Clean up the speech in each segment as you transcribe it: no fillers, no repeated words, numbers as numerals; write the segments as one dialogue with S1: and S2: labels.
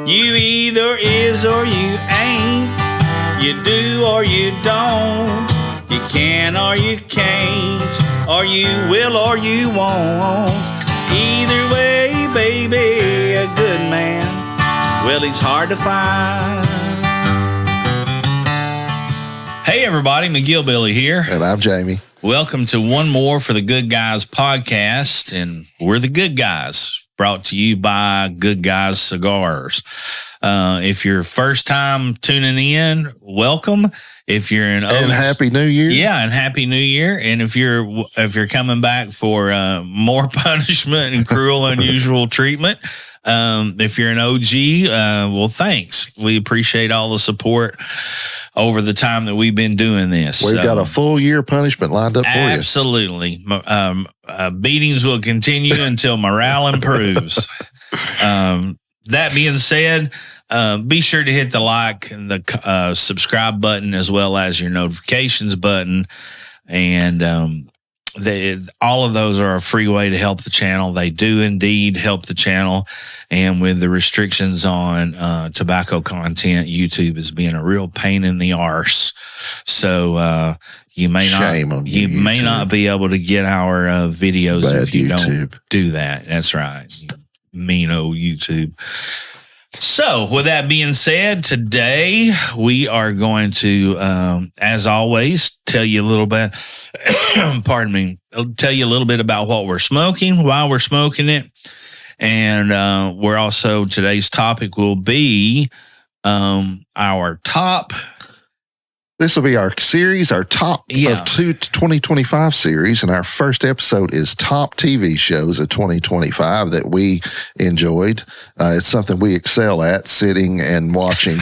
S1: You either is or you ain't. You do or you don't. You can or you can't. Or you will or you won't. Either way, baby, a good man, well, he's hard to find. Hey, everybody, McGill Billy here.
S2: And I'm Jamie.
S1: Welcome to one more for the Good Guys podcast, and we're the Good Guys, brought to you by Good Guys Cigars. If you're first time tuning in, welcome. If you're an
S2: and Happy New Year.
S1: Yeah, and Happy New Year. And if you're coming back for more punishment and cruel, unusual treatment, if you're an OG, well, thanks. We appreciate all the support over the time that we've been doing this.
S2: We've got a full year punishment lined up for you.
S1: Absolutely. Beatings will continue until morale improves. That being said, be sure to hit the like and the subscribe button, as well as your notifications button. And all of those are a free way to help the channel. They do indeed help the channel. And with the restrictions on tobacco content, YouTube is being a real pain in the arse. So you may not be able to get our videos if you don't do that. That's right. Mean old YouTube. So, with that being said, today we are going to, as always, tell you a little bit, tell you a little bit about what we're smoking, why we're smoking it. And today's topic will be our top.
S2: This will be our series, our top of 2025 series. And our first episode is top TV shows of 2025 that we enjoyed. It's something we excel at, sitting and watching.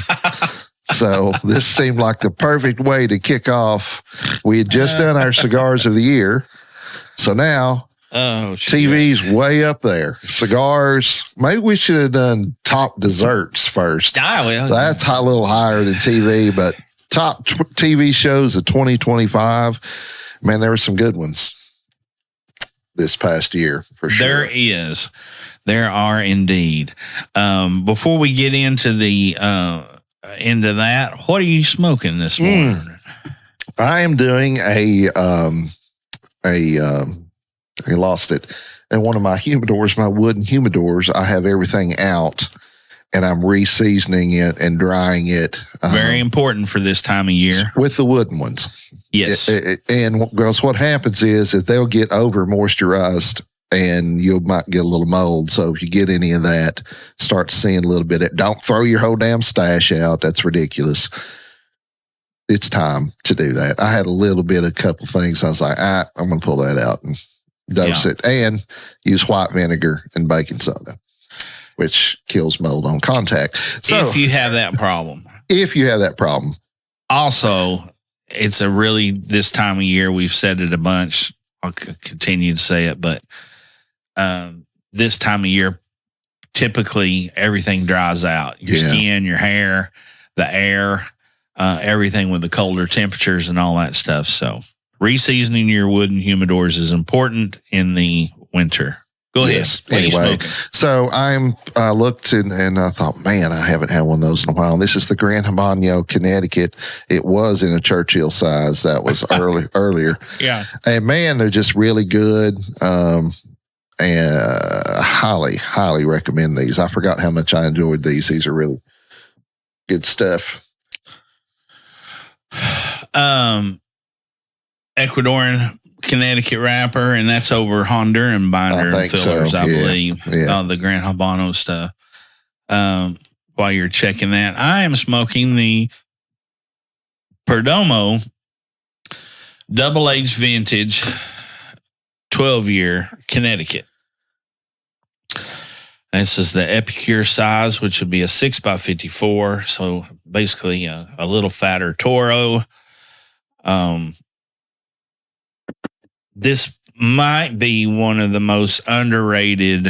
S2: So this seemed like the perfect way to kick off. We had just done our cigars of the year. So now TV's way up there. Cigars. Maybe we should have done top desserts first. That's a little higher than TV, but top TV shows of 2025. Man, there were some good ones this past year, for sure.
S1: There are indeed. Before we get into that, what are you smoking this morning?
S2: I am doing I lost it. And one of my humidors, my wooden humidors, I have everything out. And I'm re-seasoning it and drying it.
S1: Very important for this time of year.
S2: With the wooden ones.
S1: Yes.
S2: And because what happens is that they'll get over moisturized and you might get a little mold. So if you get any of that, start seeing a little bit. Don't throw your whole damn stash out. That's ridiculous. It's time to do that. I had a couple things. I was like, I'm going to pull that out and dose it. And use white vinegar and baking soda, which kills mold on contact. So
S1: if you have that problem. Also, it's this time of year, we've said it a bunch. I'll continue to say it, but this time of year, typically everything dries out. Your skin, your hair, the air, everything with the colder temperatures and all that stuff. So re-seasoning your wooden humidors is important in the winter. Go ahead.
S2: Yes. Anyway, so I looked and I thought, man, I haven't had one of those in a while. This is the Grand Habano, Connecticut. It was in a Churchill size. That was earlier.
S1: Yeah.
S2: And man, they're just really good. And highly, highly recommend these. I forgot how much I enjoyed these. These are really good stuff.
S1: Ecuadorian Connecticut wrapper, and that's over Honduran binder and fillers, I believe. Yeah. The Grand Habano stuff. While you're checking that, I am smoking the Perdomo Double Aged Vintage 12-year Connecticut. This is the Epicure size, which would be a 6x54, so basically a little fatter Toro. This might be one of the most underrated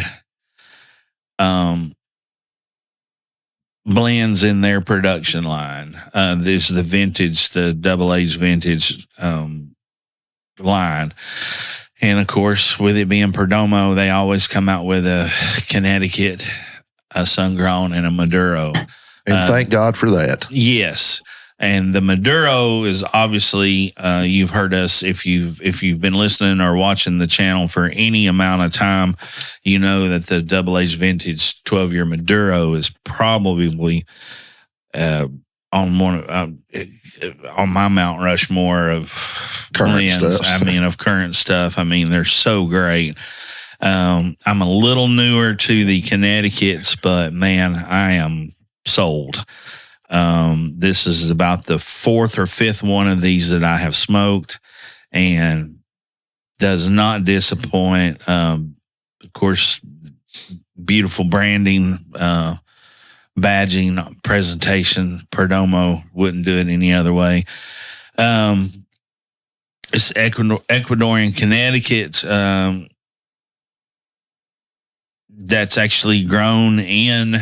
S1: blends in their production line. This is the vintage, the Double Aged Vintage line. And of course, with it being Perdomo, they always come out with a Connecticut a sun-grown, and a Maduro.
S2: And thank God for that.
S1: Yes. And the Maduro is obviously, you've heard us, if you've been listening or watching the channel for any amount of time, you know that the Double H Vintage 12-year Maduro is probably on my Mount Rushmore of
S2: Current
S1: blends.
S2: stuff.
S1: Of current stuff. They're so great. I'm a little newer to the Connecticut's, but man, I am sold. This is about the fourth or fifth one of these that I have smoked, and does not disappoint. Of course, beautiful branding, badging, presentation. Perdomo wouldn't do it any other way. It's Ecuadorian Connecticut. That's actually grown in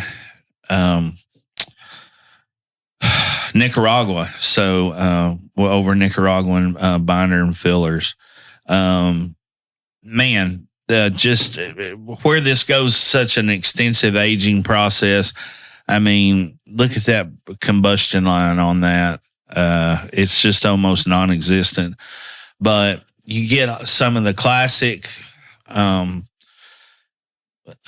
S1: Nicaragua. So over Nicaraguan binder and fillers. Just where this goes, such an extensive aging process. Look at that combustion line on that. It's just almost non-existent. But you get some of the classic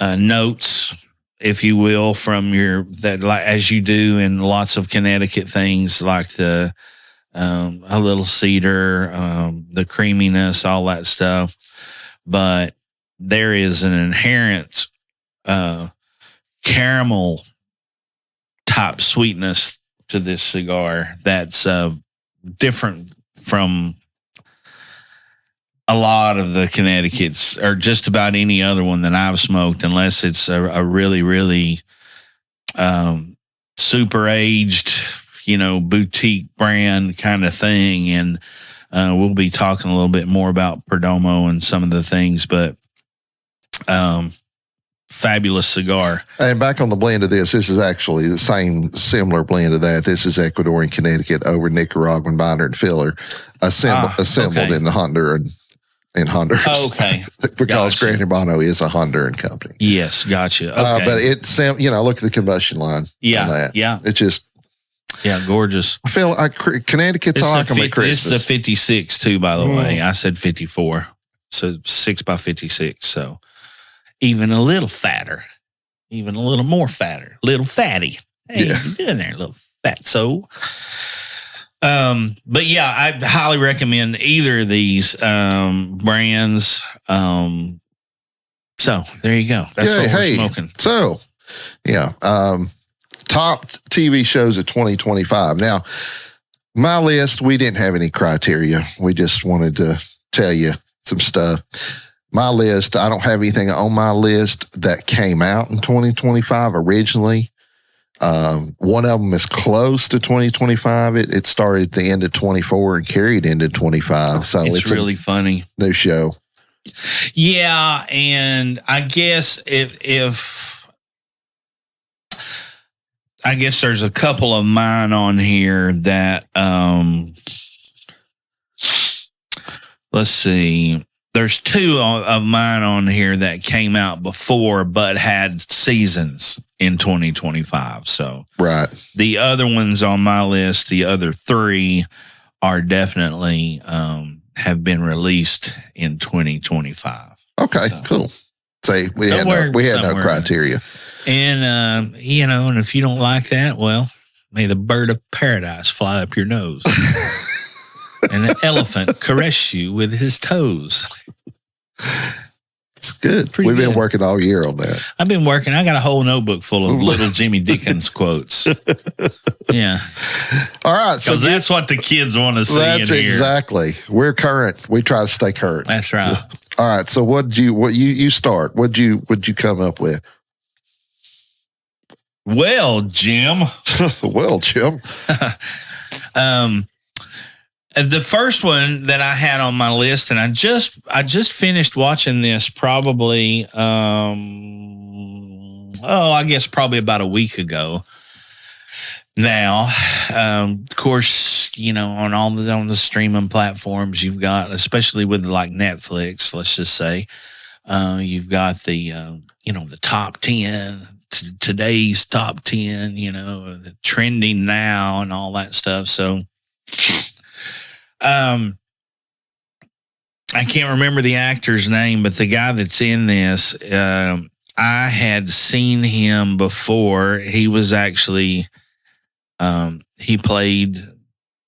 S1: notes, if you will, from as you do in lots of Connecticut things, like a little cedar, the creaminess, all that stuff. But there is an inherent caramel type sweetness to this cigar that's different from a lot of the Connecticut's, or just about any other one that I've smoked, unless it's a really, really super aged, boutique brand kind of thing. And we'll be talking a little bit more about Perdomo and some of the things, but fabulous cigar.
S2: And back on the blend of this is actually the similar blend of that. This is Ecuadorian Connecticut over Nicaraguan binder and filler, assembled in the Honduran. In Honduras.
S1: Okay.
S2: Because Gran Urbano is a Honduran company.
S1: Yes, gotcha. Okay.
S2: But it's, look at the combustion line.
S1: Yeah.
S2: On that.
S1: Yeah.
S2: It's just.
S1: Yeah, gorgeous.
S2: I feel like Connecticut's like them at Christmas.
S1: This is a 56 too, by the way. I said 54. So 6x56. So even a little fatter, even a little more fatter, little fatty. Hey, yeah. You doing there, little fat soul? But yeah, I highly recommend either of these brands. So there you go. That's what we're smoking.
S2: So yeah, top TV shows of 2025. Now, my list, we didn't have any criteria. We just wanted to tell you some stuff. My list, I don't have anything on my list that came out in 2025 originally. One of them is close to 2025. It started at the end of 24 and carried into 25. So
S1: it's really funny.
S2: New show.
S1: Yeah. And I guess I guess there's a couple of mine on here that, let's see. There's two of mine on here that came out before, but had seasons in 2025. So
S2: right.
S1: The other ones on my list, the other three, are definitely have been released in 2025.
S2: Okay, so, cool. Say we had no criteria.
S1: And and if you don't like that, well, may the bird of paradise fly up your nose. And an elephant caress you with his toes.
S2: It's good. We've been working all year on that.
S1: I've been working. I got a whole notebook full of little Jimmy Dickens quotes. Yeah.
S2: All right.
S1: Because that's what the kids want to see.
S2: That's exactly. We're current. We try to stay current.
S1: That's right.
S2: All right. So what you start? What'd you come up with?
S1: Well, Jim. The first one that I had on my list, and I just finished watching this probably, I guess probably about a week ago. Now, of course, on on the streaming platforms, you've got, especially with like Netflix, let's just say, you've got the the top 10 today's top 10, you know, the trending now and all that stuff. So, I can't remember the actor's name, but the guy that's in this, I had seen him before. He was actually, he played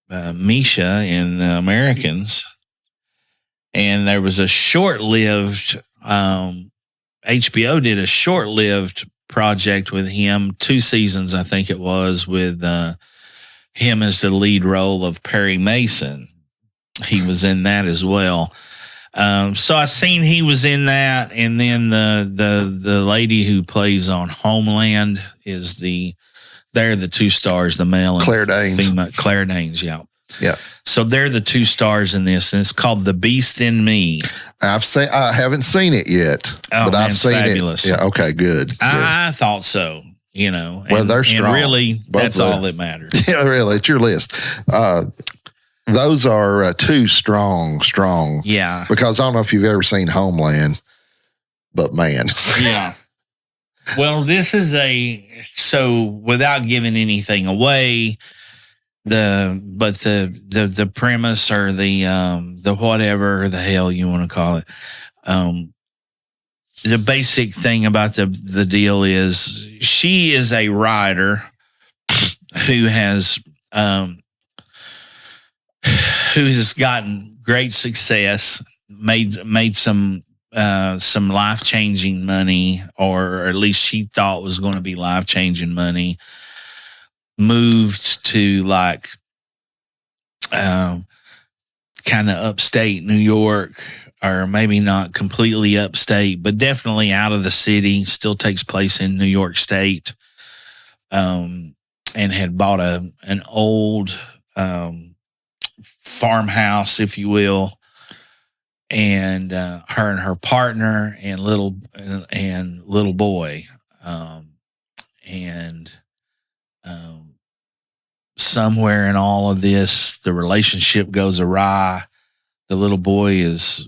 S1: Misha in The Americans. And there was a short-lived, HBO did a short-lived project with him, 2 seasons, I think it was, with him as the lead role of Perry Mason. He was in that as well. So I seen he was in that, and then the lady who plays on Homeland is they're the 2 stars, the male and
S2: Claire Danes.
S1: female. Claire Danes, yeah.
S2: Yeah.
S1: So they're the 2 stars in this, and it's called The Beast in Me.
S2: I haven't seen it yet, but I've seen
S1: fabulous.
S2: it. Yeah. Okay. Good.
S1: I thought so, you know.
S2: Well, they're strong.
S1: And really,
S2: Both
S1: that's all that matters.
S2: Yeah, really. It's your list. Those are 2 strong.
S1: Yeah.
S2: Because I don't know if you've ever seen Homeland, but man.
S1: Yeah. Well, this is so without giving anything away, the premise or the whatever the hell you want to call it, the basic thing about the deal is she is a writer who has gotten great success, made some life-changing money, or at least she thought was going to be life-changing money, moved to like kind of upstate New York, or maybe not completely upstate, but definitely out of the city, still takes place in New York State, and had bought an old farmhouse, if you will, and her and her partner and little boy, somewhere in all of this, the relationship goes awry. The little boy is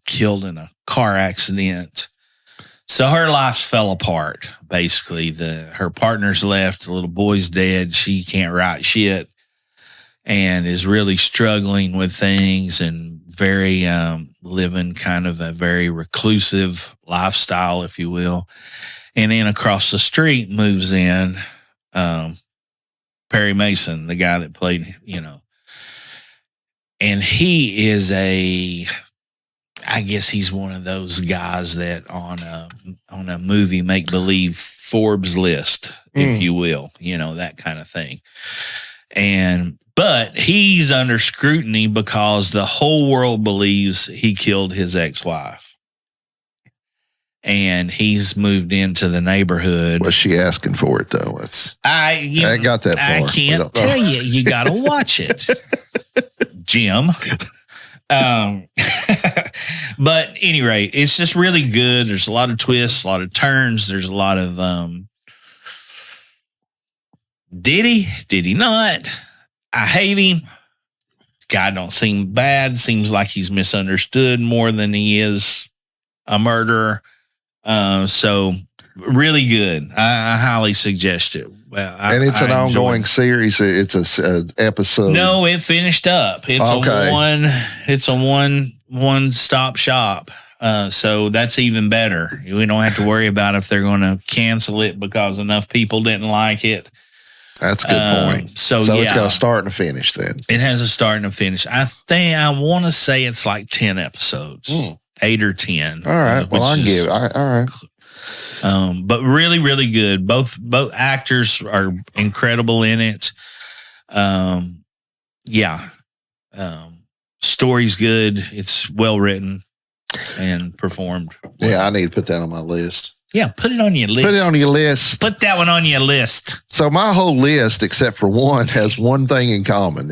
S1: killed in a car accident. So her life fell apart, basically. Her partner's left, the little boy's dead. She can't write shit and is really struggling with things, and very living kind of a very reclusive lifestyle, if you will. And then across the street moves in Perry Mason, the guy that played, you know. And he is I guess he's one of those guys that on a movie make-believe Forbes list, if you will, you know, that kind of thing. But he's under scrutiny because the whole world believes he killed his ex-wife. And he's moved into the neighborhood.
S2: Was she asking for it, though? I got that far.
S1: I can't tell you. You got to watch it, Jim. But at any rate, it's just really good. There's a lot of twists, a lot of turns. There's a lot of did he not? I hate him. Guy don't seem bad. Seems like he's misunderstood more than he is a murderer. So really good. I highly suggest it. Well,
S2: and it's an ongoing series. It's a episode.
S1: No, it finished up. It's a one stop shop. So that's even better. We don't have to worry about if they're going to cancel it because enough people didn't like it.
S2: That's a good point. So it's got a start and a finish then. It
S1: has a start and a finish. I want to say it's like 10 episodes, 8 or 10.
S2: All right. Well, I can give it. All right.
S1: But really, really good. Both actors are incredible in it. Story's good. It's well written and performed.
S2: Yeah, I need to put that on my list.
S1: Yeah, put it on your list.
S2: Put it on your list.
S1: Put that one on your list.
S2: So my whole list, except for one, has one thing in common.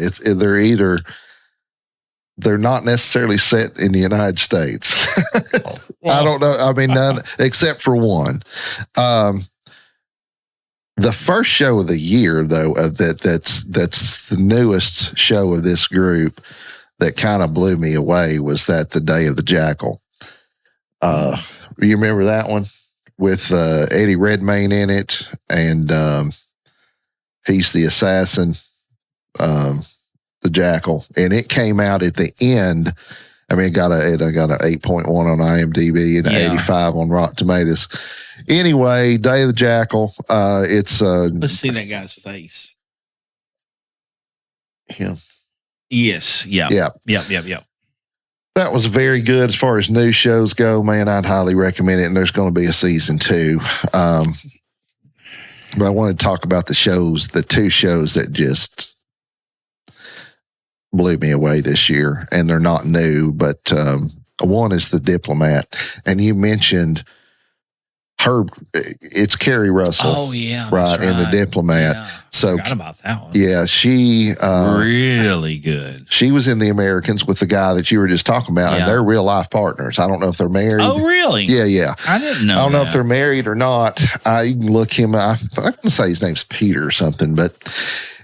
S2: They're not necessarily set in the United States. I don't know. I mean, none except for one. The first show of the year, though, that's the newest show of this group that kind of blew me away was The Day of the Jackal. You remember that one? with Eddie Redmayne in it, and he's the assassin, the Jackal, and it came out at the end. I mean, it got an 8.1 on IMDb and 85 on Rotten Tomatoes. Anyway, Day of the Jackal. It's
S1: let's see that guy's face.
S2: Him.
S1: Yes. Yeah. Yep.
S2: That was very good as far as new shows go. Man, I'd highly recommend it. And there's going to be a season 2. But I wanted to talk about the 2 shows that just blew me away this year, and they're not new, but one is The Diplomat, and you mentioned it's Kerry Russell.
S1: Oh yeah,
S2: right, in The Diplomat.
S1: Yeah.
S2: So
S1: forgot about that one.
S2: Yeah, she
S1: really good.
S2: She was in The Americans with the guy that you were just talking about, and they're real life partners. I don't know if they're married.
S1: Oh really?
S2: Yeah.
S1: I didn't know.
S2: I don't know if they're married or not. You can look him. I'm going to say his name's Peter or something, but.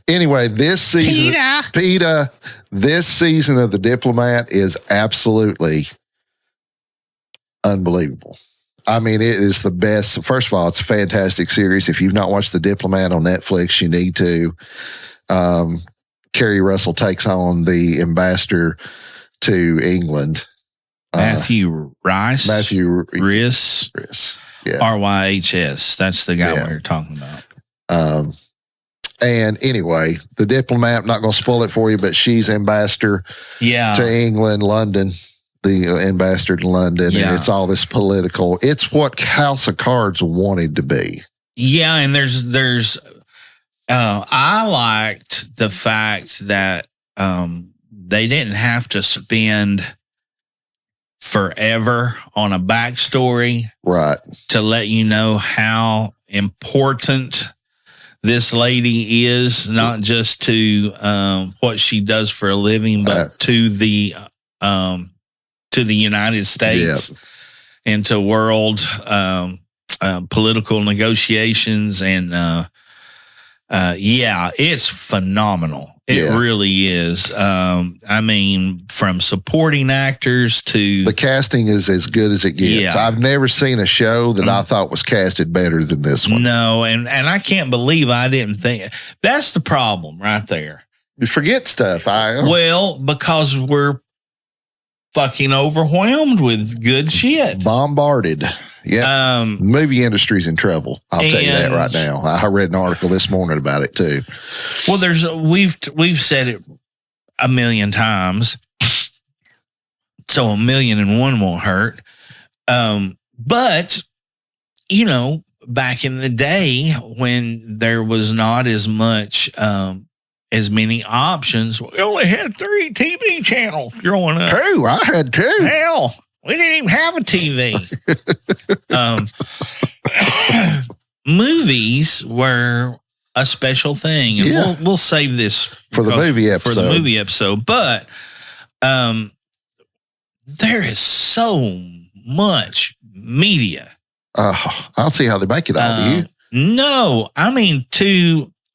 S2: Anyway, this season, Peter, this season of The Diplomat is absolutely unbelievable. I mean, it is the best. First of all, it's a fantastic series. If you've not watched The Diplomat on Netflix, you need to. Kerry Russell takes on the ambassador to England.
S1: Matthew Rhys.
S2: Yeah.
S1: RYHS. That's the guy we were talking about.
S2: And anyway, The Diplomat, I'm not going to spoil it for you, but she's ambassador to England, London, the ambassador to London. And it's all this political. It's what House of Cards wanted to be.
S1: Yeah. And there's I liked the fact that they didn't have to spend forever on a backstory.
S2: Right.
S1: To let you know how important this lady is, not just to what she does for a living, but to the United States and to world political negotiations. And it's phenomenal. It really is. I mean, from supporting actors to
S2: the casting is as good as it gets. I've never seen a show that I thought was casted better than this one.
S1: No, and I can't believe I didn't think. That's the problem right there.
S2: You forget stuff.
S1: Well, because we're fucking overwhelmed with good shit.
S2: Bombarded. Yeah. Movie industry's in trouble. I'll tell you that right now. I read an article this morning about it too.
S1: Well, we've said it a million times, so 1,000,001 won't hurt. But you know, back in the day when there was not as much, as many options, we only had 3 TV channels growing up.
S2: 2? I had 2.
S1: Hell, we didn't even have a TV. Movies were a special thing, and we'll save this
S2: for the movie
S1: episode. But there is so much media.
S2: I don't see how they make it all. Do you?
S1: No, I mean,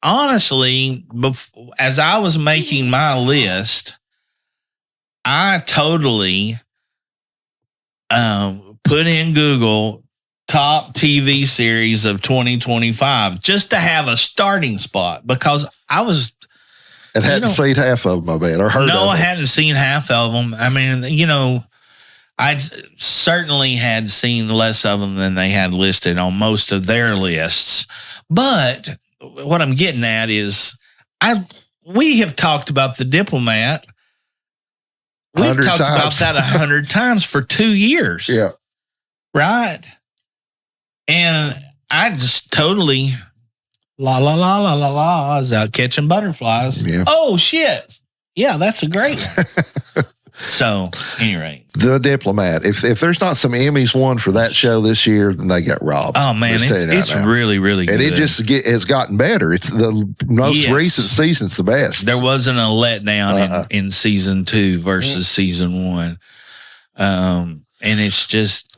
S1: honestly, as I was making my list, I totally put in Google top TV series of 2025 just to have a starting spot, because I was.
S2: And hadn't seen half of them, I bet, or heard of them.
S1: No, I hadn't seen half of them. I mean, you know, I certainly had seen less of them than they had listed on most of their lists. But what I'm getting at is we have talked about The Diplomat. We've talked about that 100 times for 2 years.
S2: Yeah.
S1: Right. And I just totally I was out catching butterflies.
S2: Yeah.
S1: Oh shit. Yeah, that's a great one. So, anyway.
S2: The Diplomat. If there's not some Emmys won for that show this year, then they got robbed.
S1: Oh man, it's really, really good.
S2: And it just has gotten better. It's the most recent season's the best.
S1: There wasn't a letdown in season 2 versus season 1. And it's just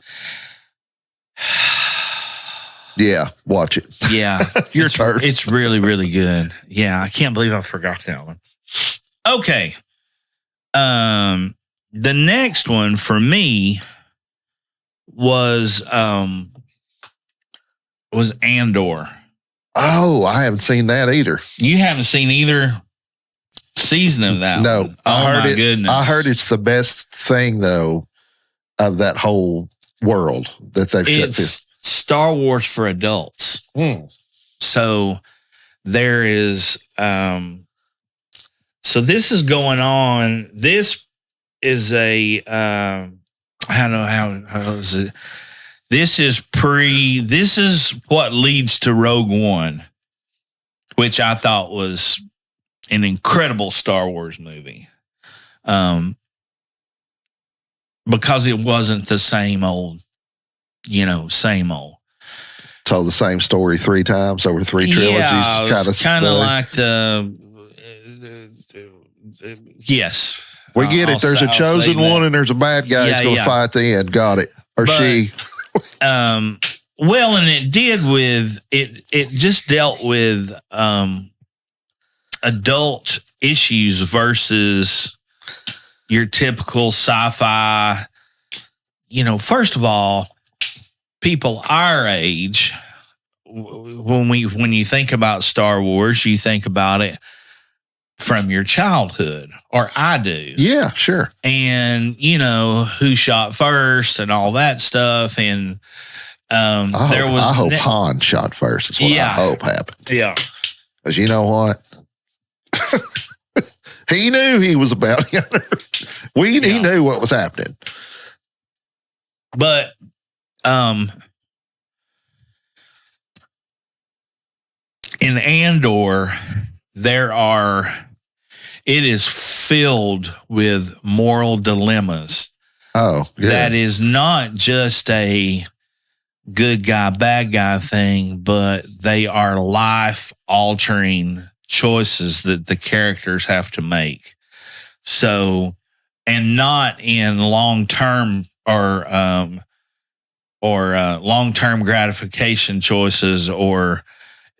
S2: watch it.
S1: Yeah.
S2: Your turn.
S1: It's really, really good. Yeah, I can't believe I forgot that one. Okay. The next one for me was was Andor.
S2: Oh, I haven't seen that either.
S1: You haven't seen either season of that?
S2: No,
S1: one? Goodness!
S2: I heard it's the best thing though of that whole world that they've shut this.
S1: It's Star Wars for adults. So there is. So this is going on. This is a. I don't know how is it. This is what leads to Rogue One, which I thought was an incredible Star Wars movie. Because it wasn't the same old.
S2: Told the same story 3 times over 3 trilogies.
S1: Yeah, kind of like yes.
S2: We get it. There's a chosen one and there's a bad guy who's going to fight the end. Got it. She.
S1: Well, and it did with it. It just dealt with adult issues versus your typical sci-fi. First of all, people our age, when you think about Star Wars, you think about it from your childhood, or I do.
S2: Yeah, sure.
S1: And who shot first and all that stuff, and
S2: I hope Han shot first. Is what I hope happened.
S1: Yeah,
S2: because you know what, he knew he was about. He knew what was happening.
S1: But in Andor, it is filled with moral dilemmas.
S2: Oh, good.
S1: That is not just a good guy, bad guy thing, but they are life altering choices that the characters have to make. So, and not in long-term or long-term gratification choices, or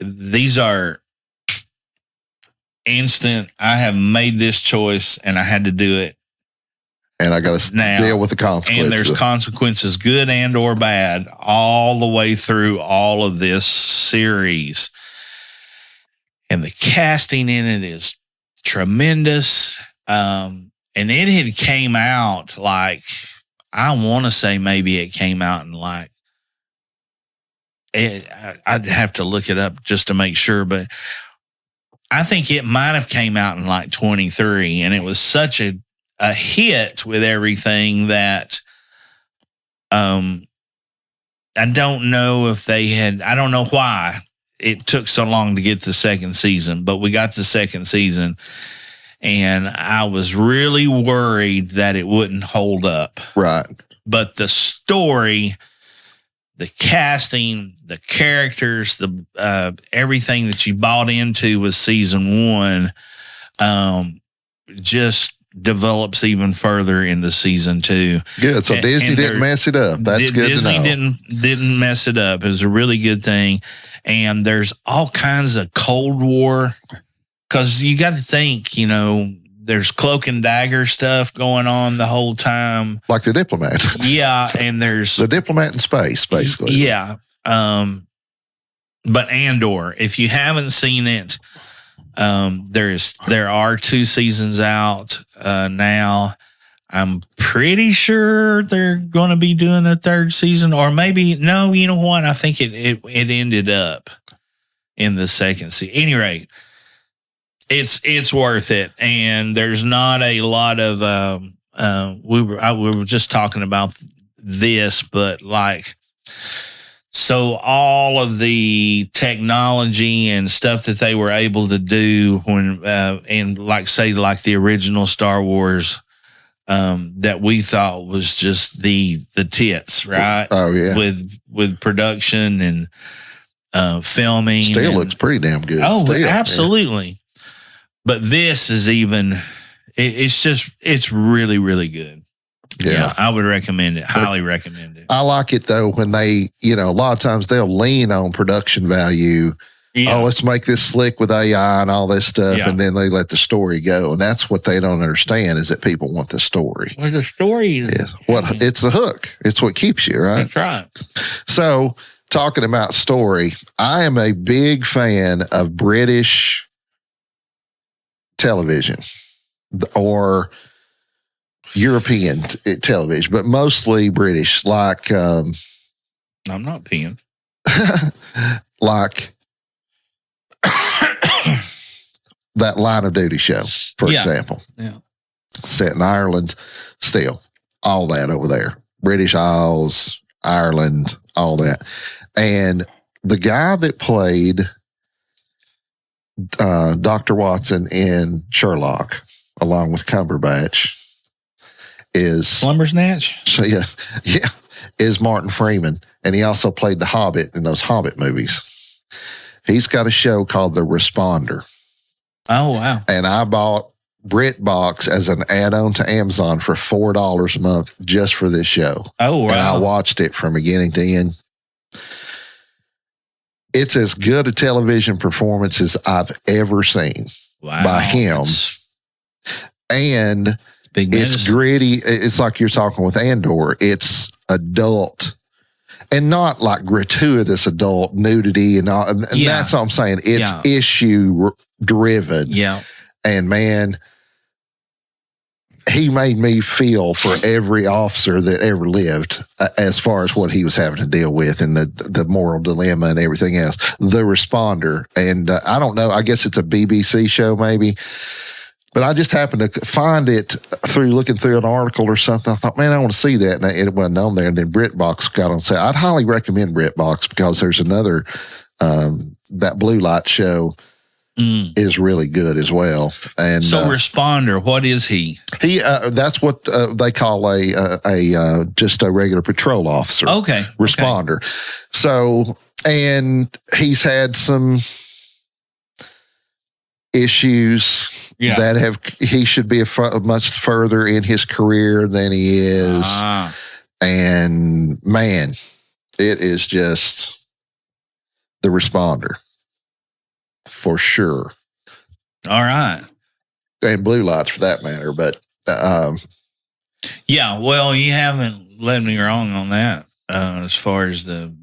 S1: these are instant. I have made this choice and I had to do it,
S2: and I got to deal with the consequences.
S1: And there's consequences, good and or bad, all the way through all of this series. And the casting in it is tremendous. And it had came out like, I want to say maybe it came out in like, I'd have to look it up just to make sure, but I think it might have came out in like 23, and it was such a hit with everything that I don't know if they had, I don't know why it took so long to get the second season, but we got the second season, and I was really worried that it wouldn't hold up.
S2: Right. But
S1: the story, the casting, the characters, the everything that you bought into with season 1 just develops even further into season 2.
S2: Good. So Disney didn't mess it up. That's good
S1: Disney
S2: to know.
S1: Didn't mess it up. It was a really good thing. And there's all kinds of Cold War, because you got to think, there's cloak and dagger stuff going on the whole time.
S2: Like The Diplomat.
S1: Yeah, and there's
S2: The Diplomat in space, basically.
S1: Yeah. But Andor, if you haven't seen it, there are 2 seasons out now. I'm pretty sure they're going to be doing a 3rd season, or maybe no. You know what? I think it ended up in the 2nd season. At any rate, it's worth it, and there's not a lot of we were just talking about this, but like, so all of the technology and stuff that they were able to do when and like the original Star Wars that we thought was just the tits, right?
S2: Oh yeah,
S1: with production and filming,
S2: still looks pretty damn good.
S1: Oh,
S2: still,
S1: absolutely. Yeah. But this is it's really, really good. Yeah, I would recommend it. Highly recommend it.
S2: I like it though when they, a lot of times they'll lean on production value. Yeah. Oh, let's make this slick with AI and all this stuff, and then they let the story go. And that's what they don't understand, is that people want the story.
S1: Well, the story is
S2: it's the hook. It's what keeps you, right?
S1: That's right.
S2: So talking about story, I am a big fan of British television or European television, but mostly British, like
S1: I'm not peeing.
S2: like that Line of Duty show, for example.
S1: Yeah.
S2: Set in Ireland, still, all that over there. British Isles, Ireland, all that. And the guy that played Dr. Watson in Sherlock, along with Cumberbatch, is
S1: Slumbersnatch?
S2: So yeah, is Martin Freeman. And he also played the Hobbit in those Hobbit movies. He's got a show called The Responder.
S1: Oh, wow.
S2: And I bought BritBox as an add-on to Amazon for $4 a month just for this show.
S1: Oh, wow.
S2: And I watched it from beginning to end. It's as good a television performance as I've ever seen by him. And it's gritty. It's like you're talking with Andor. It's adult and not like gratuitous adult nudity and all. And that's what I'm saying. It's issue driven.
S1: Yeah.
S2: And man, he made me feel for every officer that ever lived as far as what he was having to deal with and the moral dilemma and everything else. The Responder. And I don't know, I guess it's a BBC show maybe, but I just happened to find it through looking through an article or something. I thought, man, I want to see that. And it wasn't on there. And then BritBox got on sale. I'd highly recommend BritBox because there's another, that Blue Light show is really good as well. And
S1: so Responder, what is he?
S2: He that's what they call a just a regular patrol officer.
S1: Okay.
S2: Responder. Okay. So, and he's had some issues that he should be much further in his career than he is. And man, it is just The Responder. For sure.
S1: All right.
S2: And Blue Lights for that matter. But
S1: yeah, well, you haven't led me wrong on that as far as the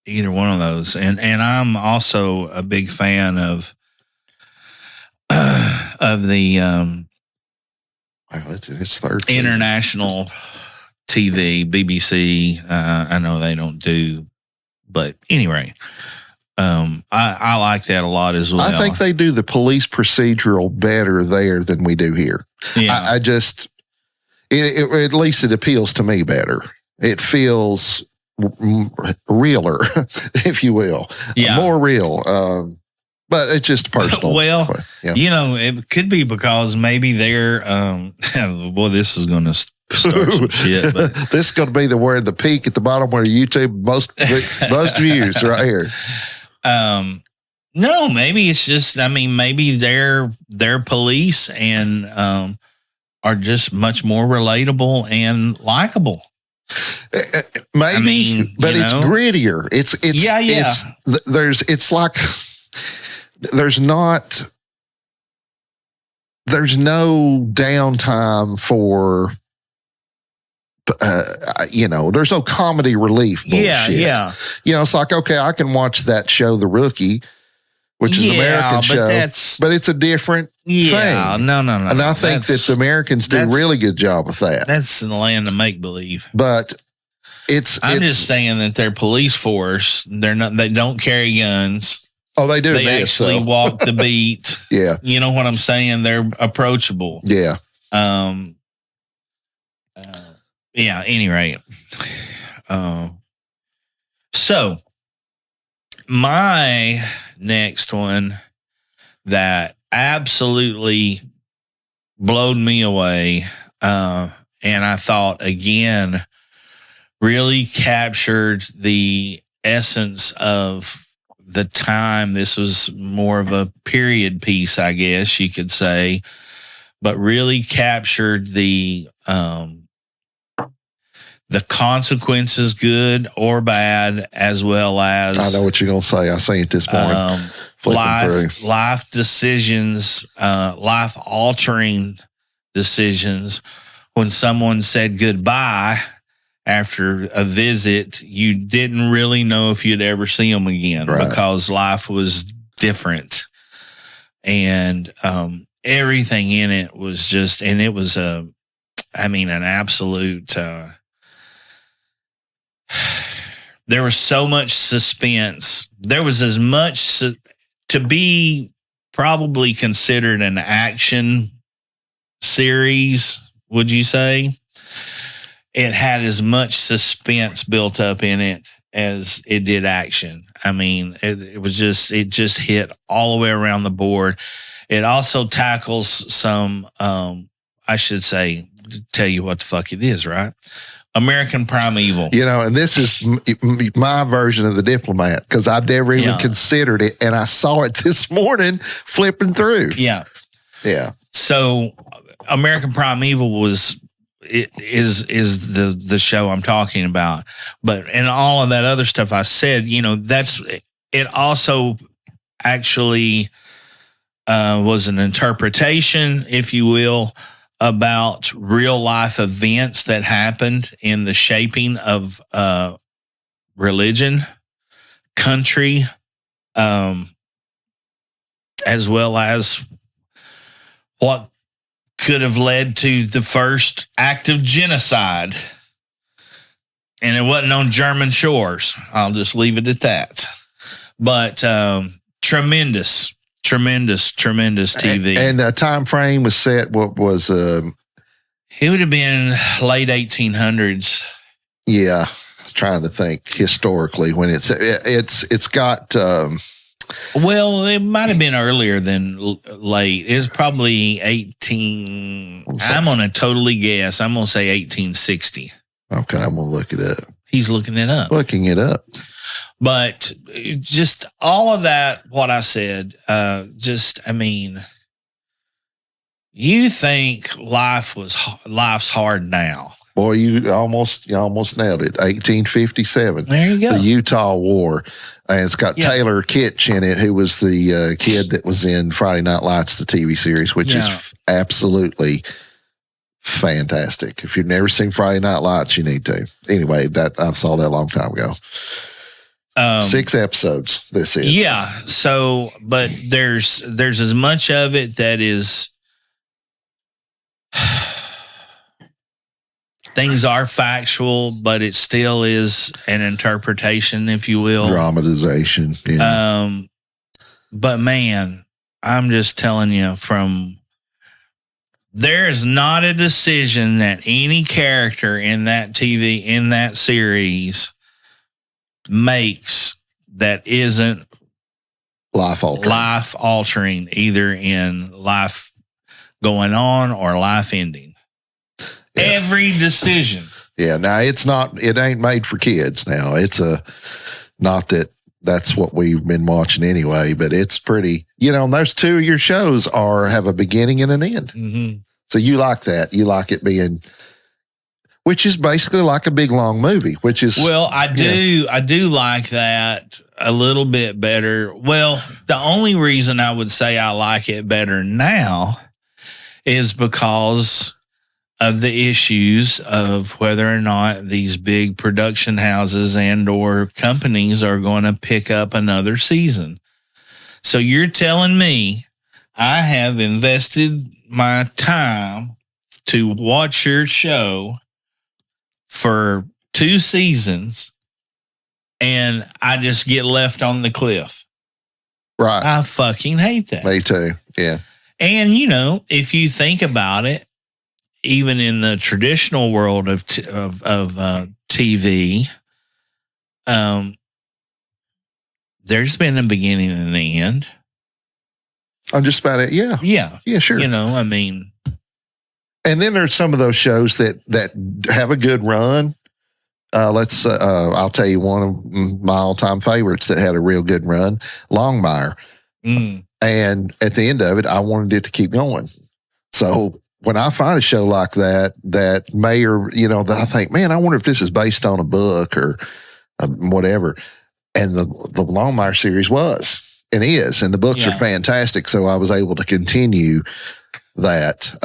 S1: either one of those. And I'm also a big fan of the
S2: it's third
S1: international TV, BBC. I know they don't do, but anyway. I like that a lot as well.
S2: I think they do the police procedural better there than we do here.
S1: Yeah.
S2: I just, at least it appeals to me better. It feels realer, if you will.
S1: Yeah.
S2: More real. But it's just personal.
S1: Well, it could be because maybe they're, boy, this is going to start some shit. But
S2: this is going to be the peak at the bottom where YouTube most views right here.
S1: No, maybe it's just, maybe they're police and are just much more relatable and likable.
S2: Maybe, but it's grittier. It's there's no downtime for there's no comedy relief bullshit.
S1: Yeah.
S2: It's like, okay, I can watch that show, The Rookie, which is an American show, but it's a different thing.
S1: No.
S2: And I think that the Americans do a really good job with that.
S1: That's in the land of make believe.
S2: But
S1: I'm just saying that their police force, they don't carry guns.
S2: Oh, they do.
S1: They actually walk the beat.
S2: Yeah.
S1: You know what I'm saying? They're approachable.
S2: Yeah.
S1: Yeah, any rate. So my next one that absolutely blowed me away, and I thought again really captured the essence of the time. This was more of a period piece, I guess you could say, but really captured the consequences, good or bad, as well as
S2: I know what you're gonna say. I seen it this morning.
S1: Life decisions, life altering decisions. When someone said goodbye, after a visit, you didn't really know if you'd ever see them again because life was different. And everything in it was just, and it was an absolute, there was so much suspense. There was as much to be probably considered an action series, would you say? It had as much suspense built up in it as it did action. I mean, it just hit all the way around the board. It also tackles some, I should say, tell you what the fuck it is, right? American Primeval.
S2: And this is my version of The Diplomat, because I never even considered it, and I saw it this morning flipping through.
S1: Yeah.
S2: Yeah.
S1: So American Primeval is the show I'm talking about. But and all of that other stuff I said, that's it also actually was an interpretation, if you will, about real life events that happened in the shaping of religion, country, as well as what could have led to the first act of genocide. And it wasn't on German shores. I'll just leave it at that. But tremendous TV.
S2: And the time frame was set, what was...
S1: it would have been late 1800s.
S2: Yeah, I was trying to think historically when it's got...
S1: well, it might have been earlier than late. It was probably 18... I'm going to totally guess. I'm going to say 1860.
S2: Okay, I'm going to look it up.
S1: He's looking it up.
S2: Looking it up.
S1: But just all of that, what I said, you think life's hard now.
S2: Boy, you almost nailed it. 1857.
S1: There you go.
S2: The Utah War. And it's got Taylor Kitsch in it, who was the kid that was in Friday Night Lights, the TV series, which is absolutely fantastic. If you've never seen Friday Night Lights, you need to. Anyway, I saw that a long time ago. 6 episodes, this is.
S1: Yeah. So, but there's as much of it that is... things are factual, but it still is an interpretation, if you will.
S2: Dramatization. Yeah.
S1: But man, I'm just telling you, there is not a decision that any character in that series makes that isn't
S2: life
S1: altering, either in life going on or life ending. Yeah. Every decision.
S2: Yeah. Now it ain't made for kids now. It's not that that's what we've been watching anyway, but it's pretty, those 2 of your shows have a beginning and an end.
S1: Mm-hmm.
S2: So you like that. You like it being, which is basically like a big long movie, which is.
S1: Well, I do like that a little bit better. Well, the only reason I would say I like it better now is because of the issues of whether or not these big production houses and or companies are going to pick up another season. So you're telling me I have invested my time to watch your show for 2 seasons and I just get left on the cliff.
S2: Right.
S1: I fucking hate that.
S2: Me too. Yeah.
S1: And, if you think about it, even in the traditional world of TV, there's been a beginning and an end.
S2: I'm just about it. Yeah.
S1: Yeah.
S2: Yeah, sure.
S1: And
S2: then there's some of those shows that have a good run. I'll tell you one of my all-time favorites that had a real good run, Longmire.
S1: Mm.
S2: And at the end of it, I wanted it to keep going. So when I find a show like that may, or, that I think, man, I wonder if this is based on a book or whatever. And the Longmire series was and is, and the books are fantastic. So I was able to continue that.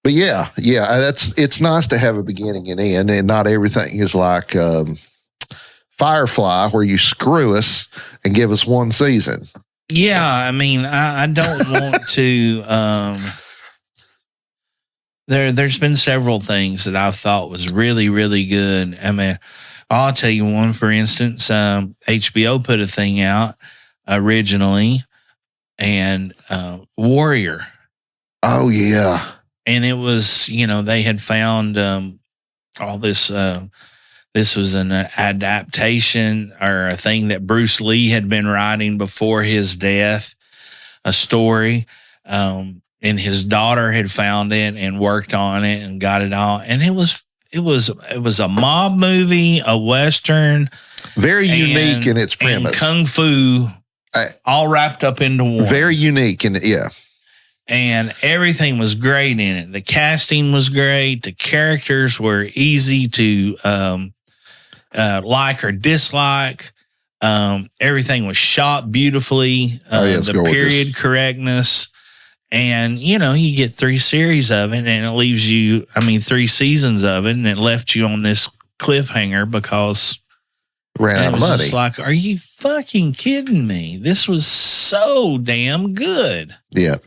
S2: But yeah, it's nice to have a beginning and end, and not everything is like Firefly, where you screw us and give us one season.
S1: Yeah, I mean, I don't want to. There's been several things that I thought was really, really good. I mean, I'll tell you one, for instance. HBO put a thing out originally, and Warrior.
S2: Oh, yeah.
S1: And it was, they had found all this. This was an adaptation or a thing that Bruce Lee had been writing before his death, a story. And his daughter had found it and worked on it and got it all. And it was a mob movie, a Western.
S2: Very unique in its premise.
S1: And Kung Fu all wrapped up into one.
S2: Very unique in it, yeah.
S1: And everything was great in it. The casting was great. The characters were easy to like or dislike. Everything was shot beautifully. The period correctness. And, you get 3 series of it, and it leaves you, 3 seasons of it, and it left you on this cliffhanger because
S2: ran out of money.
S1: Just like, are you fucking kidding me? This was so damn good.
S2: Yeah.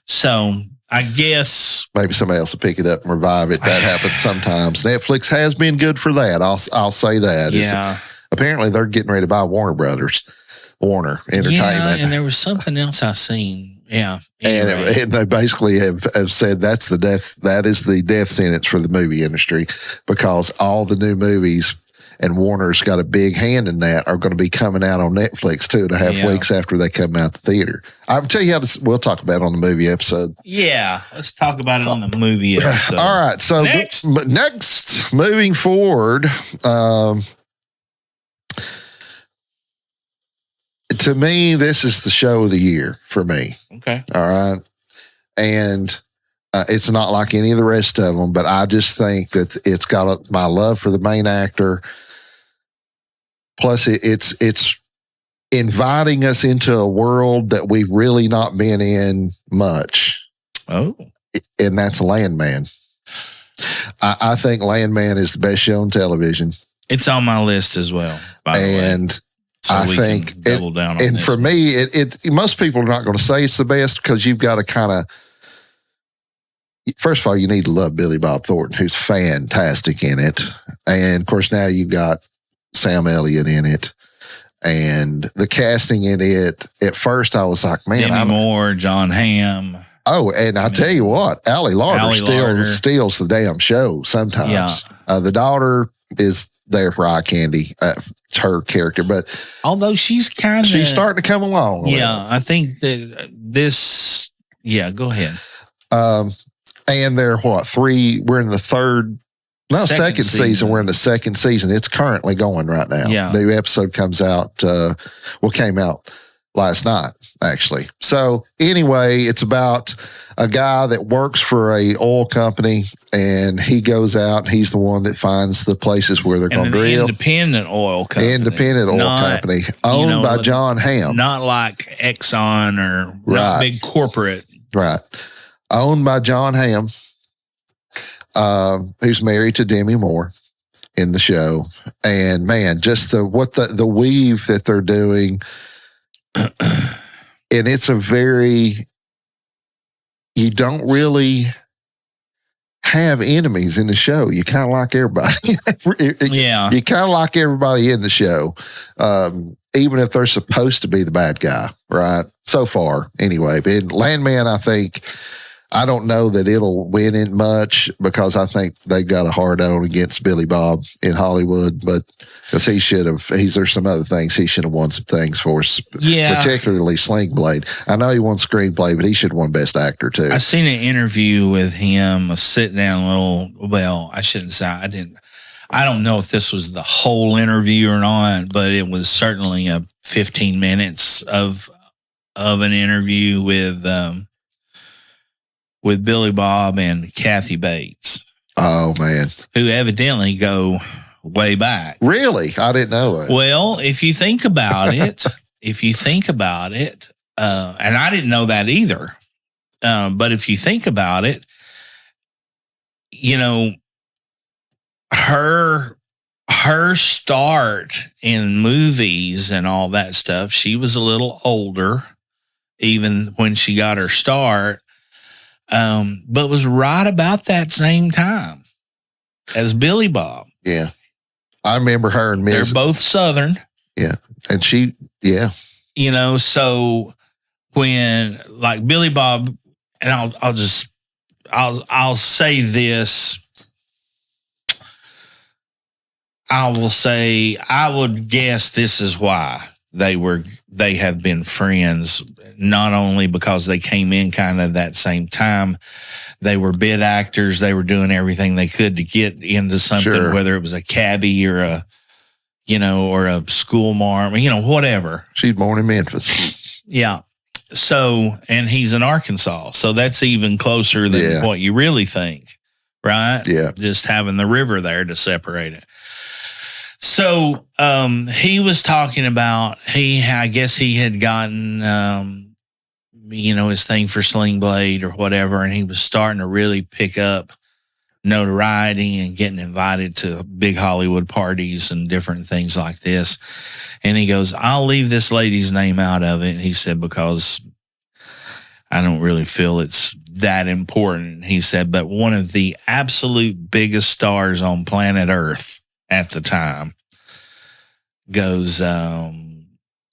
S1: So I guess
S2: maybe somebody else will pick it up and revive it. That happens sometimes. Netflix has been good for that. I'll say that.
S1: Yeah.
S2: Apparently they're getting ready to buy Warner Entertainment.
S1: Yeah, and there was something else I seen. Yeah.
S2: Anyway. And they basically have said that is the death sentence for the movie industry, because all the new movies, and Warner's got a big hand in that, are going to be coming out on Netflix 2.5 weeks after they come out the theater. I'll tell you we'll talk about it on the movie episode.
S1: Yeah, let's talk about it on the movie episode.
S2: All right, so next moving forward, to me, this is the show of the year for me.
S1: Okay.
S2: All right. And it's not like any of the rest of them, but I just think that it's got my love for the main actor. Plus, it's inviting us into a world that we've really not been in much. Oh. And that's Landman. I think Landman is the best show on television.
S1: It's on my list as well, by the way.
S2: So I think
S1: double down on
S2: and for me, most people are not going to say it's the best, because you've got to kind of, first of all, you need to love Billy Bob Thornton, who's fantastic in it. And of course, now you've got Sam Elliott in it, and the casting in it. At first, I was like, man,
S1: Demi Moore, John Hamm.
S2: Oh, and I tell you what, Allie Larder steals the damn show sometimes.
S1: Yeah.
S2: The daughter is there for eye candy. Her character, but
S1: although she's
S2: starting to come along.
S1: Yeah, I think that this. Yeah, go ahead.
S2: And they're we're in the second season. We're in the second season. It's currently going right now.
S1: Yeah.
S2: The new episode comes out. Came out last night, actually. So anyway, it's about a guy that works for a oil company, and he goes out. He's the one that finds the places where they're going to drill.
S1: Independent oil company.
S2: Owned by John Hamm.
S1: Not like Exxon or not big corporate.
S2: Right. Owned by John Hamm, who's married to Demi Moore in the show. And man, just the weave that they're doing. And it's you don't really have enemies in the show. You kind of like everybody.
S1: Yeah.
S2: You kind of like everybody in the show, even if they're supposed to be the bad guy, right? So far, anyway. But in Landman, I don't know that it'll win it much, because I think they've got a hard on against Billy Bob in Hollywood, but because there's some other things he should have won some things for us, particularly Sling Blade. I know he won screenplay, but he should have won Best Actor too.
S1: I seen an interview with him, a sit down I shouldn't say, I don't know if this was the whole interview or not, but it was certainly a 15 minutes of an interview with Billy Bob and Kathy Bates.
S2: Oh, man.
S1: Who evidently go way back.
S2: Really? I didn't know that.
S1: Well, if you think about it, and I didn't know that either, but if you think about it, you know, her start in movies and all that stuff, she was a little older even when she got her start, but was right about that same time as Billy Bob.
S2: Yeah. I remember her and Ms.
S1: They're both Southern.
S2: Yeah. And she, yeah.
S1: You know, so when like Billy Bob, and I'll say this. I will say, I would guess this is why they have been friends, not only because they came in kind of that same time. They were bit actors. They were doing everything they could to get into something,
S2: Sure.
S1: whether it was a cabbie or a school marm, whatever.
S2: She's born in Memphis.
S1: Yeah. So, and he's in Arkansas. So that's even closer than what you really think, right?
S2: Yeah.
S1: Just having the river there to separate it. So, he was talking about, I guess he had gotten, his thing for Sling Blade or whatever, and he was starting to really pick up notoriety and getting invited to big Hollywood parties and different things like this. And he goes, I'll leave this lady's name out of it. And he said, because I don't really feel it's that important. He said, but one of the absolute biggest stars on planet Earth at the time goes,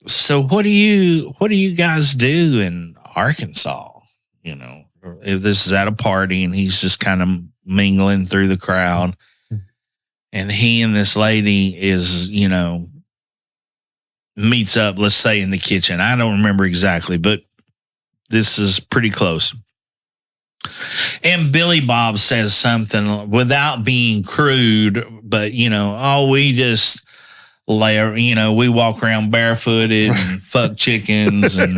S1: so what do you guys do in Arkansas? If this is at a party and he's just kind of mingling through the crowd, and he and this lady is, meets up, let's say in the kitchen. I don't remember exactly, but this is pretty close. And Billy Bob says something without being crude, but, we just we walk around barefooted and fuck chickens and,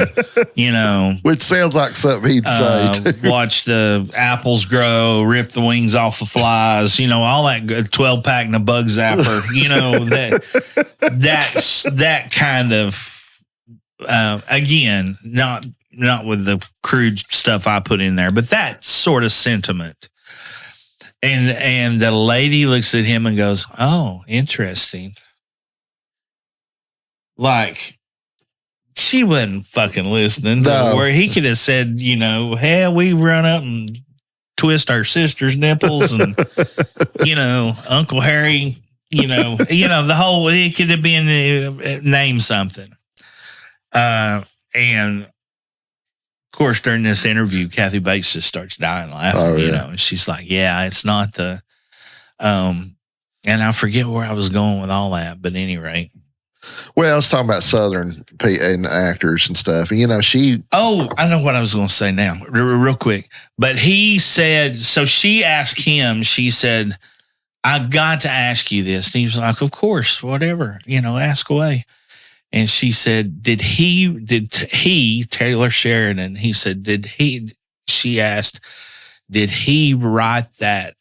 S2: Which sounds like something he'd say.
S1: Watch the apples grow, rip the wings off of flies, all that good 12-pack and a bug zapper, that kind of, again, not with the crude stuff I put in there, but that sort of sentiment. And the lady looks at him and goes, oh, interesting. Like, she wasn't fucking listening to where he could have said, hey, we run up and twist our sister's nipples and, Uncle Harry, the whole, it could have been name something. And of course, during this interview, Kathy Bates just starts dying laughing, and she's like, yeah, it's not the, and I forget where I was going with all that, but at any rate.
S2: Well, I was talking about Southern and actors and stuff. She...
S1: Oh, I know what I was going to say now, real quick. But he said, so she asked him, she said, I got to ask you this. And he was like, of course, whatever, ask away. And she said, did he, Taylor Sheridan, he said, she asked, did he write that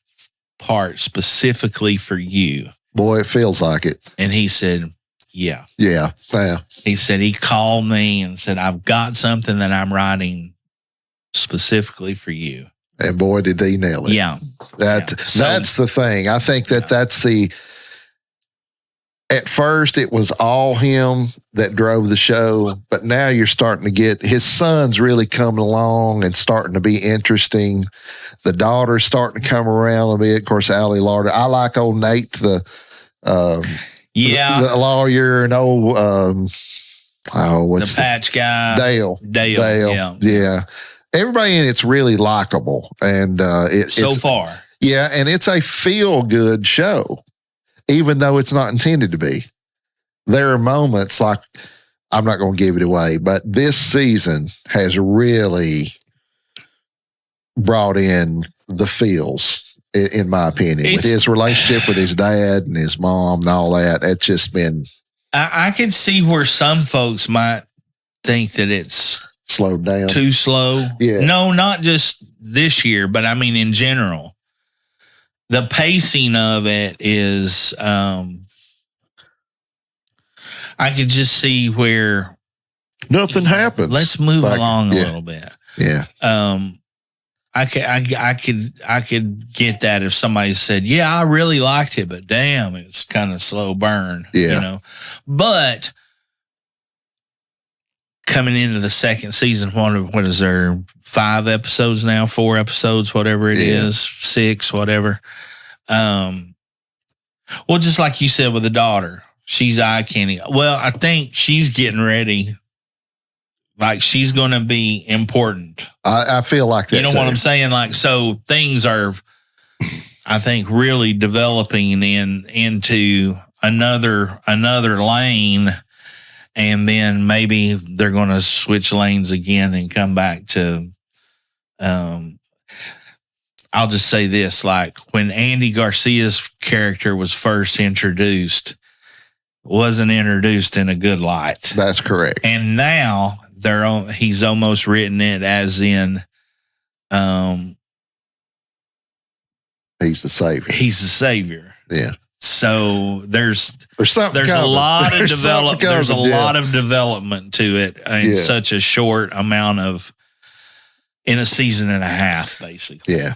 S1: part specifically for you?
S2: Boy, it feels like it.
S1: And he said, yeah.
S2: Yeah.
S1: He said he called me and said, I've got something that I'm specifically for you.
S2: And boy, did he nail it.
S1: Yeah.
S2: That's the thing. I think that's at first it was all him that drove the show, but now you're starting to get his son's really coming along and starting to be interesting. The daughter's starting to come around a bit. Of course, Allie Larder. I like old Nate, the lawyer, and what's
S1: the patch guy?
S2: Dale. Yeah. Everybody in it's really likable, and
S1: so far.
S2: Yeah, and it's a feel-good show, even though it's not intended to be. There are moments like, I'm not going to give it away, but this season has really brought in the feels, in my opinion, with his relationship with his dad and his mom and all that. It's just been...
S1: I can see where some folks might think that it's
S2: slowed down.
S1: Too slow.
S2: Yeah.
S1: No, not just this year, but I mean in general. The pacing of it is, I could just see where
S2: nothing happens.
S1: Let's move along a little bit.
S2: Yeah.
S1: I could get that if somebody said, yeah, I really liked it, but damn, it's kind of slow burn.
S2: Yeah.
S1: You know, but coming into the second season, what is there? 5 episodes now, 4 episodes, whatever it is, 6, whatever. Well, just like you said with the daughter, she's eye candy. Well, I think she's getting ready. Like she's going to be important.
S2: I feel like that.
S1: You know what I'm saying? Like, so things are, I think, really developing into another lane, and then maybe they're going to switch lanes again and come back to. I'll just say this: like when Andy Garcia's character was first introduced, wasn't introduced in a good light.
S2: That's correct.
S1: And now he's almost written it as in,
S2: he's the savior.
S1: He's the savior.
S2: Yeah.
S1: So there's
S2: something.
S1: There's a lot of development. There's a lot of development to it in such a short amount of, in a season and a half, basically.
S2: Yeah.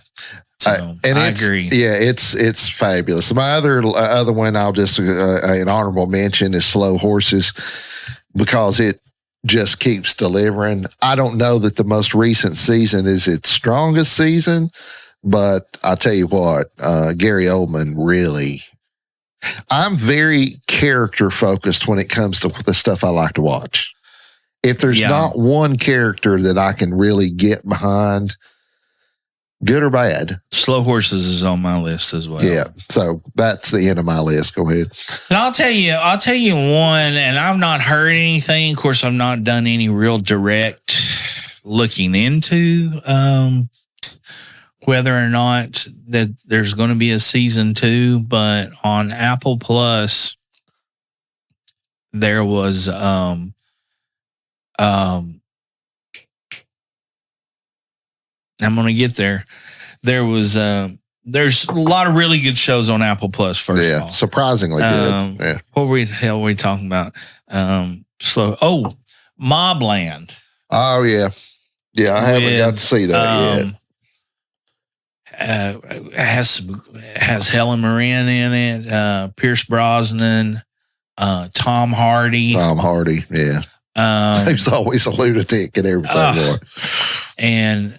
S1: So I agree.
S2: Yeah, it's fabulous. My other one, I'll just an honorable mention is Slow Horses, because it just keeps delivering. I don't know that the most recent season is its strongest season, but I'll tell you what, Gary Oldman really. I'm very character focused when it comes to the stuff I like to watch. If there's not one character that I can really get behind, good or bad.
S1: Slow Horses is on my list as well.
S2: Yeah. So that's the end of my list. Go ahead.
S1: And I'll tell you one, and I've not heard anything. Of course, I've not done any real direct looking into whether or not that there's going to be a season 2, but on Apple Plus, there was I'm going to get there. There's a lot of really good shows on Apple Plus. First of all,
S2: surprisingly good. Yeah.
S1: What the hell were we talking about? Mobland.
S2: Oh yeah, I haven't got to see that yet.
S1: Has Helen Mirren in it, Pierce Brosnan, Tom Hardy.
S2: Yeah. He's always a lunatic and everything.
S1: And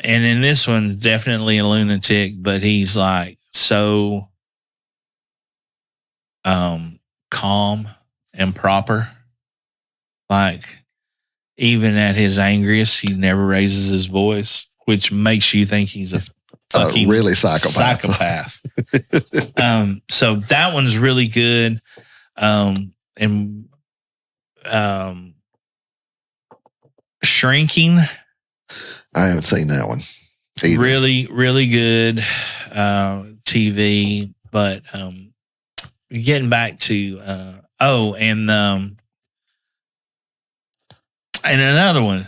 S1: in this one, definitely a lunatic, but he's like so calm and proper. Like even at his angriest, he never raises his voice, which makes you think he's a fucking
S2: really psychopath.
S1: So that one's really good. Shrinking.
S2: I haven't seen that one either.
S1: Really, really good TV. But getting back to and another one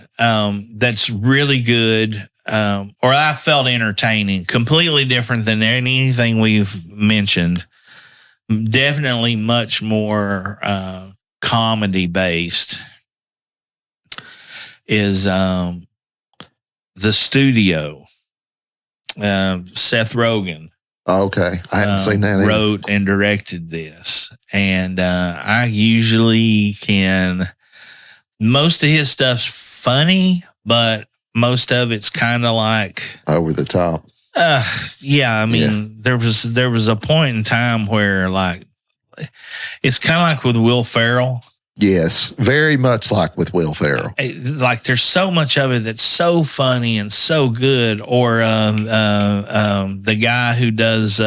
S1: that's really good, or I felt entertaining, completely different than anything we've mentioned. Definitely much more comedy based. Is The Studio. Seth Rogen.
S2: Okay. I haven't seen that either.
S1: Wrote and directed this. And I usually can, most of his stuff's funny, but most of it's kind of like
S2: over the top.
S1: Yeah. I mean, there was a point in time where like, it's kind of like with Will Ferrell.
S2: Yes, very much like with Will Ferrell.
S1: Like there's so much of it that's so funny and so good. Or the guy who does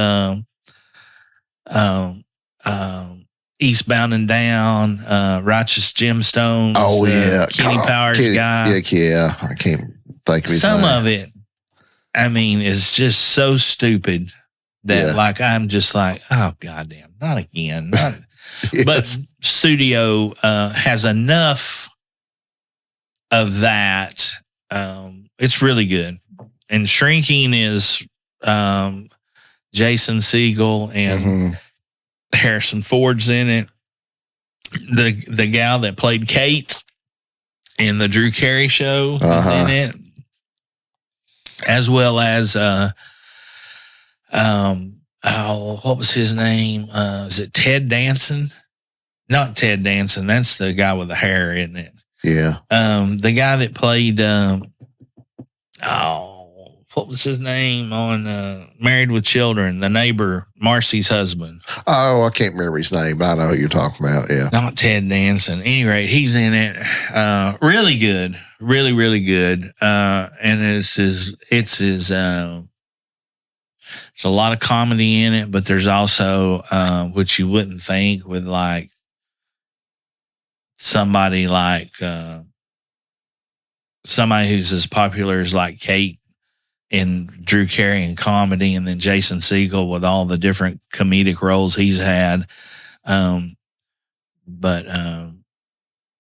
S1: Eastbound and Down, Righteous Gemstones.
S2: Oh yeah,
S1: Kenny Powers guy.
S2: Yeah, I can't think of his
S1: Some
S2: name.
S1: of it, I mean, is just so stupid that like I'm just like, oh goddamn, not again. Not. Yes. But Studio has enough of that. It's really good. And Shrinking is Jason Segel and Harrison Ford's in it. The gal that played Kate in the Drew Carey show is in it. as well as what was his name? Is it Ted Danson? Not Ted Danson. That's the guy with the hair, isn't it?
S2: Yeah.
S1: The guy that played what was his name on Married with Children? The neighbor, Marcy's husband.
S2: Oh, I can't remember his name, but I know who you're talking about. Yeah.
S1: Not Ted Danson. At any rate, he's in it. Really good. Really, really good. And there's a lot of comedy in it, but there's also, which you wouldn't think with like somebody who's as popular as like Kate and Drew Carey in comedy, and then Jason Segel with all the different comedic roles he's had. But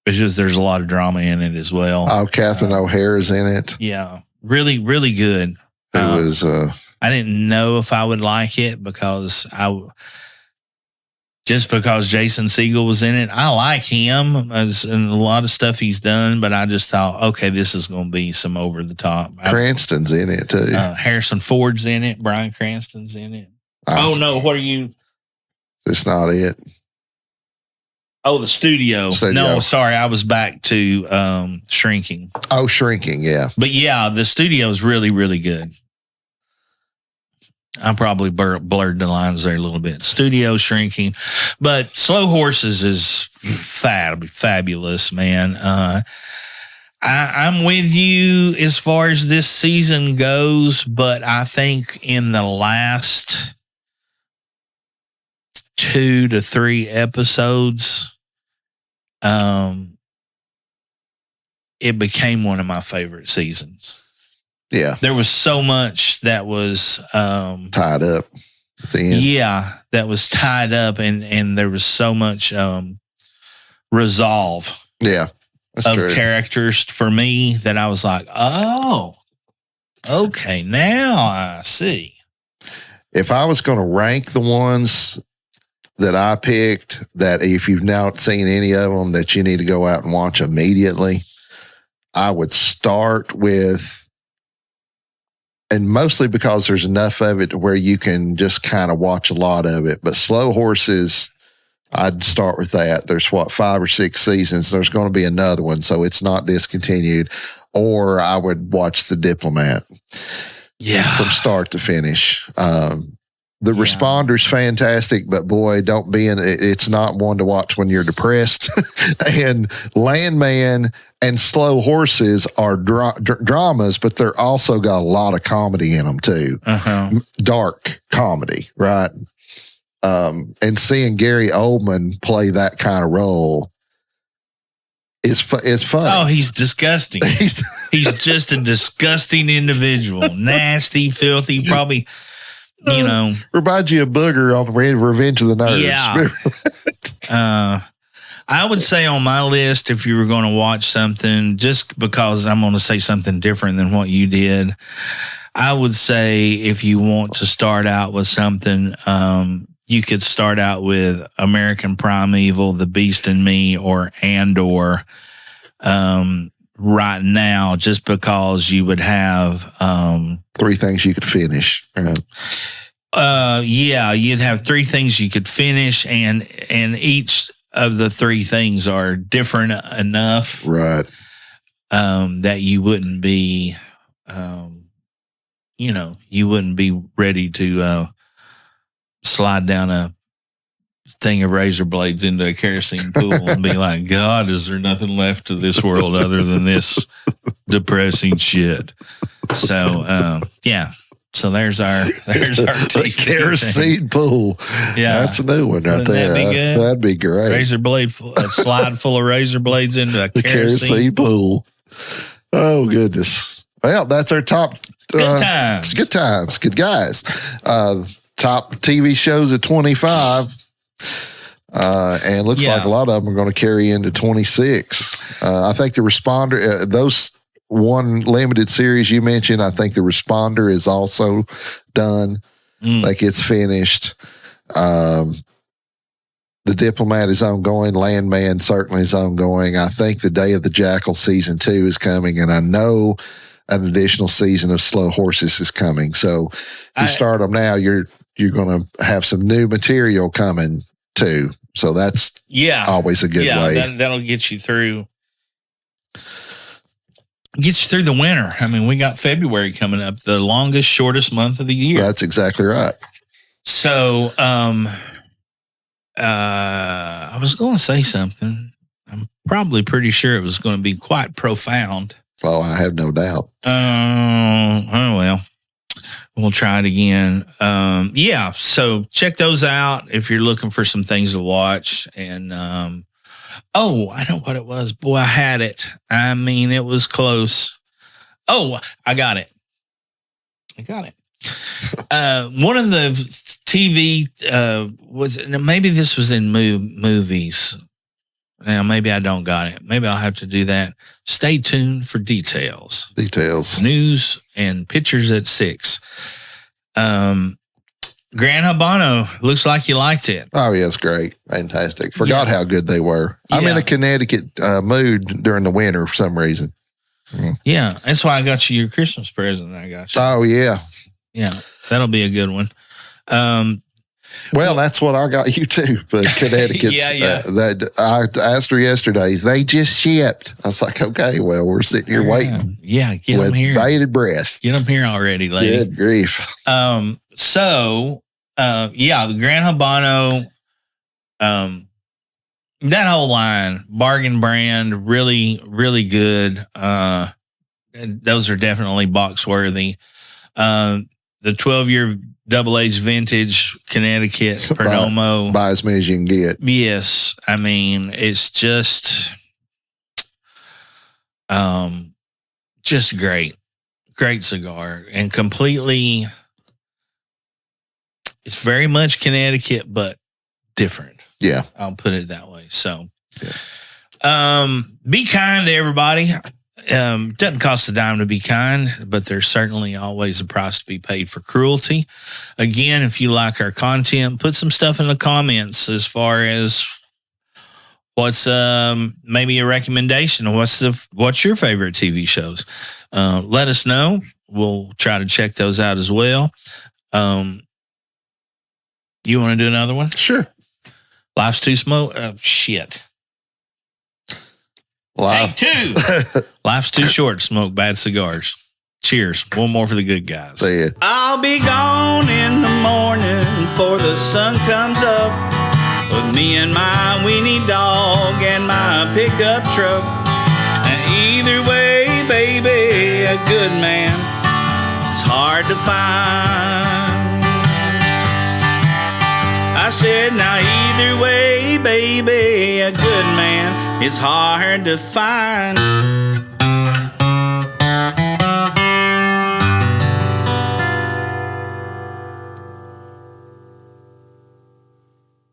S1: it's just, there's a lot of drama in it as well.
S2: Oh, Catherine O'Hara's in it.
S1: Yeah. Really, really good.
S2: It was,
S1: I didn't know if I would like it because Jason Segel was in it. I like him and a lot of stuff he's done, but I just thought, okay, this is going to be some over the top.
S2: Cranston's in it too.
S1: Harrison Ford's in it. Bryan Cranston's in it. No, what are you?
S2: It's not it.
S1: Oh, the studio. No, sorry, I was back to Shrinking.
S2: Oh, Shrinking, yeah.
S1: But yeah, the studio is really, really good. I probably blurred the lines there a little bit. Studio, Shrinking. But Slow Horses is fabulous, man. I'm with you as far as this season goes, but I think in the last 2 to 3 episodes, it became one of my favorite seasons.
S2: Yeah.
S1: There was so much that was
S2: tied up at the end.
S1: Yeah, that was tied up, and there was so much resolve.
S2: Yeah,
S1: of true. Characters for me that I was like, oh, okay, now I see.
S2: If I was going to rank the ones that I picked, that if you've not seen any of them that you need to go out and watch immediately, I would start with, and mostly because there's enough of it to where you can just kind of watch a lot of it. But Slow Horses, I'd start with that. There's 5 or 6 seasons. There's going to be another one, so it's not discontinued. Or I would watch The Diplomat.
S1: Yeah.
S2: From start to finish. The Responder's fantastic, but boy, don't be in it. It's not one to watch when you're depressed. And Landman and Slow Horses are dramas, but they're also got a lot of comedy in them too. Dark comedy, right? And seeing Gary Oldman play that kind of role is funny.
S1: Oh, he's disgusting. He's just a disgusting individual. Nasty, filthy, probably...
S2: reminds you of Booger on Revenge of the Nerds.
S1: Yeah. I would say on my list, if you were going to watch something, just because I'm going to say something different than what you did, I would say if you want to start out with something, you could start out with American Primeval, The Beast in Me, or Andor. Right now, just because you would have
S2: 3 things you could finish.
S1: Yeah, you'd have 3 things you could finish, and each of the 3 things are different enough,
S2: right?
S1: That you wouldn't be, you wouldn't be ready to slide down a thing of razor blades into a kerosene pool and be like, God, is there nothing left to this world other than this depressing shit? So, yeah. So there's our
S2: the kerosene pool.
S1: Yeah,
S2: that's a new one right there.
S1: That'd be good.
S2: That'd be great.
S1: Razor blade, a slide full of razor blades into a kerosene
S2: pool. Oh goodness! Well, that's our top.
S1: Good times.
S2: Good times. Good guys. Top TV shows at 25. And looks like a lot of them are going to carry into 26. I think The Responder, those one limited series you mentioned, I think The Responder is also done. Like it's finished. The Diplomat is ongoing. Landman certainly is ongoing. I think The Day of the Jackal season 2 is coming, and I know an additional season of Slow Horses is coming. So if you start them now, you're going to have some new material coming too. So that's always a good way.
S1: That'll get you through. Gets you through the winter. I mean, we got February coming up, the longest, shortest month of the year.
S2: That's exactly right.
S1: So, I was going to say something. I'm probably pretty sure it was going to be quite profound.
S2: Oh, I have no doubt.
S1: Oh well, we'll try it again. So check those out if you're looking for some things to watch. And I know what it was. Boy, I had it. I mean, it was close. Oh, I got it. One of the TV maybe this was in movies. Now, maybe I don't got it. Maybe I'll have to do that. Stay tuned for details. News and pictures at 6. Gran Habano, looks like you liked it.
S2: Oh, yeah, it's great. Fantastic. Forgot how good they were. I'm in a Connecticut mood during the winter for some reason.
S1: Yeah, that's why I got you your Christmas present. I got you.
S2: Oh, yeah.
S1: Yeah, that'll be a good one.
S2: Well, that's what I got you too, but Connecticut. That I asked her yesterday. They just shipped. I was like, okay, well, we're sitting here waiting.
S1: Yeah, get them here.
S2: Bated breath.
S1: Get them here already, lady.
S2: Good grief.
S1: The Gran Habano, that whole line, bargain brand, really, really good. Those are definitely box worthy. The 12-year Double H vintage Connecticut Perdomo.
S2: Buy as many as you can get.
S1: Yes. I mean, it's just great. Great cigar. And completely, it's very much Connecticut, but different.
S2: Yeah.
S1: I'll put it that way. So, be kind to everybody. Doesn't cost a dime to be kind, but there's certainly always a price to be paid for cruelty. Again, if you like our content, put some stuff in the comments as far as what's maybe a recommendation. What's your favorite TV shows? Let us know. We'll try to check those out as well. You want to do another one?
S2: Sure.
S1: Life's Too Smoke. Shit. Take 2. Life's too short to smoke bad cigars. Cheers. One more for the good guys.
S2: See ya.
S3: I'll be gone in the morning before the sun comes up, with me and my weenie dog and my pickup truck. And either way, baby, a good man, it's hard to find. I said, now either way, baby, a good man, it's hard to find.